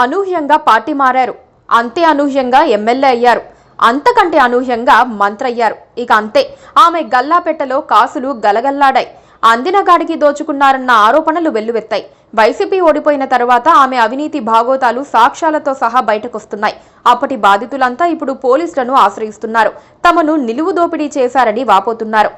అనూహ్యంగా పార్టీ మారారు. అంతే అనూహ్యంగా ఎమ్మెల్యే అయ్యారు. అంతకంటే అనూహ్యంగా మంత్రి అయ్యారు. ఇక అంతే, ఆమె గల్లాపెట్టలో కాసులు గలగల్లాడాయి. అందినగాడికి దోచుకున్నారన్న ఆరోపణలు వెల్లువెత్తాయి. వైసీపీ ఓడిపోయిన తర్వాత ఆమె అవినీతి భాగోతాలు సాక్ష్యాలతో సహా బయటకొస్తున్నాయి. అప్పటి బాధితులంతా ఇప్పుడు పోలీసులను ఆశ్రయిస్తున్నారు. తమను నిలువు దోపిడీ చేశారని వాపోతున్నారు.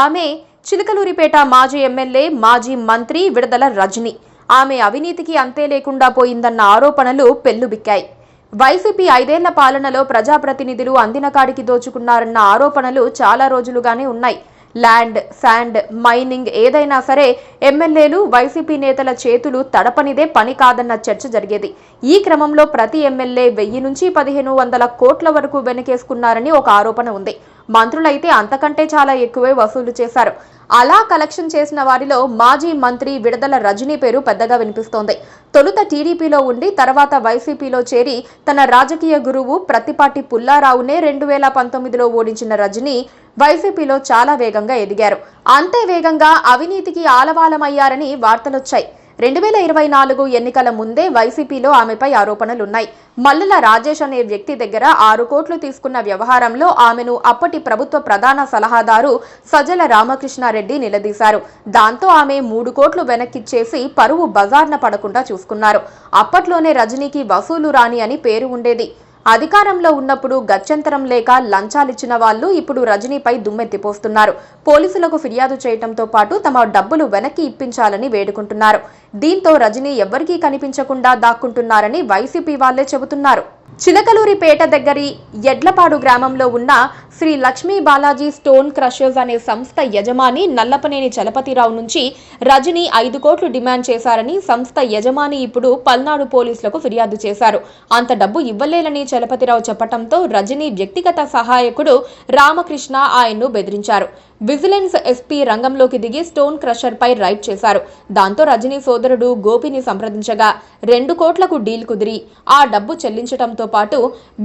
ఆమె చిలకలూరిపేట మాజీ ఎమ్మెల్యే, మాజీ మంత్రి విడుదల రజని. ఆమె అవినీతికి అంతే లేకుండా పోయిందన్న ఆరోపణలు పెల్లుబిక్కాయి. వైసీపీ 5 ఏళ్ల పాలనలో ప్రజాప్రతినిధులు అందిన కాడికి దోచుకున్నారన్న ఆరోపణలు చాలా రోజులుగానే ఉన్నాయి. ల్యాండ్, శాండ్, మైనింగ్ ఏదైనా సరే ఎమ్మెల్యేలు, వైసీపీ నేతల చేతులు తడపనిదే పని కాదన్న చర్చ జరిగేది. ఈ క్రమంలో ప్రతి ఎమ్మెల్యే 1000 నుంచి 1500 కోట్ల వరకు వెనకేసుకున్నారని ఒక ఆరోపణ ఉంది. మంత్రులైతే అంతకంటే చాలా ఎక్కువే వసూలు చేశారు. అలా కలెక్షన్ చేసిన వారిలో మాజీ మంత్రి విడుదల రజని పేరు పెద్దగా వినిపిస్తోంది. తొలుత టీడీపీలో ఉండి తర్వాత వైసీపీలో చేరి తన రాజకీయ గురువు ప్రత్తిపాటి పుల్లారావునే 2019లో ఓడించిన రజని వైసీపీలో చాలా వేగంగా ఎదిగారు. అంతే వేగంగా అవినీతికి ఆలవాలమయ్యారని వార్తలొచ్చాయి. 2024 ఎన్నికల ముందే వైసీపీలో ఆమెపై ఆరోపణలున్నాయి. మల్లెల రాజేష్ అనే వ్యక్తి దగ్గర 6 కోట్లు తీసుకున్న వ్యవహారంలో ఆమెను అప్పటి ప్రభుత్వ ప్రధాన సలహాదారు సజ్జల రామకృష్ణారెడ్డి నిలదీశారు. దాంతో ఆమె 3 కోట్లు వెనక్కిచ్చేసి పరువు బజార్న పడకుండా చూసుకున్నారు. అప్పట్లోనే రజనీకి వసూలు రాణి అని పేరు ఉండేది. అధికారంలో ఉన్నప్పుడు గత్యంతరం లేక లంచాలిచ్చిన వాళ్లు ఇప్పుడు రజనీపై దుమ్మెత్తిపోస్తున్నారు. పోలీసులకు ఫిర్యాదు చేయడంతో పాటు తమ డబ్బులు వెనక్కి ఇప్పించాలని వేడుకుంటున్నారు. దీంతో రజనీ ఎవ్వరికీ కనిపించకుండా దాక్కుంటున్నారని వైసీపీ వాళ్లే చెబుతున్నారు. చిలకలూరిపేట దగ్గరి ఎడ్లపాడు గ్రామంలో ఉన్న శ్రీ లక్ష్మీ బాలాజీ స్టోన్ క్రషర్స్ అనే సంస్థ యజమాని నల్లపనేని చలపతిరావు నుంచి రజనీ 5 కోట్లు డిమాండ్ చేశారని సంస్థ యజమాని ఇప్పుడు పల్నాడు పోలీసులకు ఫిర్యాదు చేశారు. అంత డబ్బు ఇవ్వలేనని చలపతిరావు చెప్పడంతో రజనీ వ్యక్తిగత సహాయకుడు రామకృష్ణ ఆయన్ను బెదిరించారు. విజిలెన్స్ ఎస్పీ రంగంలోకి దిగి స్టోన్ క్రషర్ పై రైడ్ చేశారు. దాంతో రజనీ సోదరుడు గోపిని సంప్రదించగా 2 కోట్లకు డీల్ కుదిరి ఆ డబ్బు చెల్లించడంతో పాటు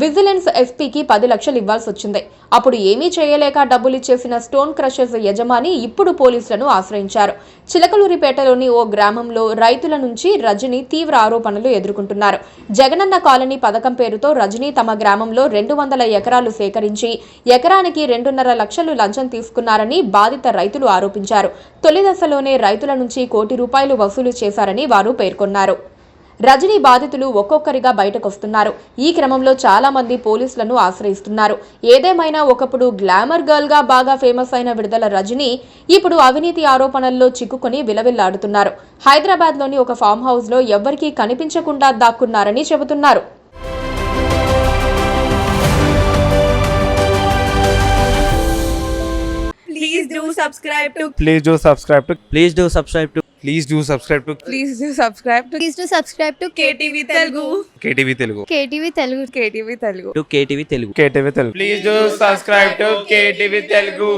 విజిలెన్స్ ఎస్పీకి 10 లక్షలు ఇవ్వాల్సి వచ్చింది. అప్పుడు ఏమీ చేయలేక డబ్బులిచ్చేసిన స్టోన్ క్రషర్స్ యజమాని ఇప్పుడు పోలీసులను ఆశ్రయించారు. చిలకలూరిపేటలోని ఓ గ్రామంలో రైతుల నుంచి రజనీ తీవ్ర ఆరోపణలు ఎదుర్కొంటున్నారు. జగనన్న కాలనీ పథకం పేరుతో రజనీ తమ గ్రామంలో 200 ఎకరాలు సేకరించి ఎకరానికి 2.5 లక్షలు లంచం తీసుకున్నారని బాధిత రైతులు ఆరోపించారు. తొలి దశలోనే రైతుల నుంచి ₹1 కోటి వసూలు చేశారని వారు పేర్కొన్నారు. రజనీ బాధితులు ఒక్కొక్కరిగా బయటకొస్తున్నారు. ఈ క్రమంలో చాలా మంది పోలీసులను ఆశ్రయిస్తున్నారు. ఏదేమైనా ఒకప్పుడు గ్లామర్ గర్ల్ గా బాగా ఫేమస్ అయిన విడుదల రజనీ ఇప్పుడు అవినీతి ఆరోపణల్లో చిక్కుకొని విలవిల్లాడుతున్నారు. హైదరాబాద్ లోని ఒక ఫామ్ హౌస్ లో ఎవ్వరికీ కనిపించకుండా దాక్కున్నారని చెబుతున్నారు. Please do subscribe to Please do subscribe to Please do subscribe to Please do subscribe to Please do subscribe to Please do subscribe to KTV Telugu KTV Telugu KTV Telugu KTV Telugu KTV Telugu Please do subscribe to KTV Telugu.